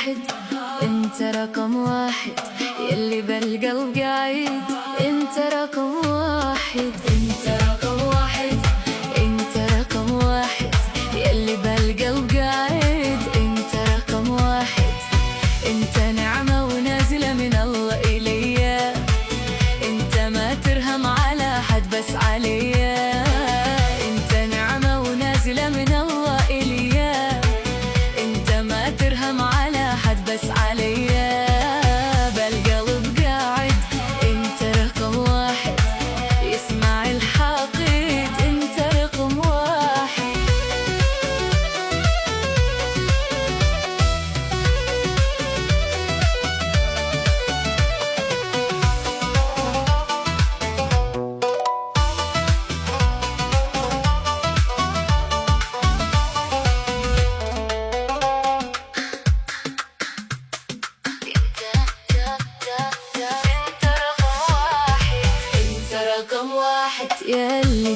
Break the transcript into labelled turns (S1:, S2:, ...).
S1: واحد، انت رقم واحد يلي بالقلب قاعد. انت رقم واحد، انت رقم واحد، انت رقم واحد يلي بالقلب قاعد. انت رقم واحد، انت نعمة ونازلة من الله إليا. انت ما ترهم على حد بس عليا. انت نعمة ونازلة من الله إليا. انت ما ترهم على حد بس عليا. بالقلب قاعد. انت رقم واحد يسمع الحاقد. انت رقم واحد. انت رقم واحد يلي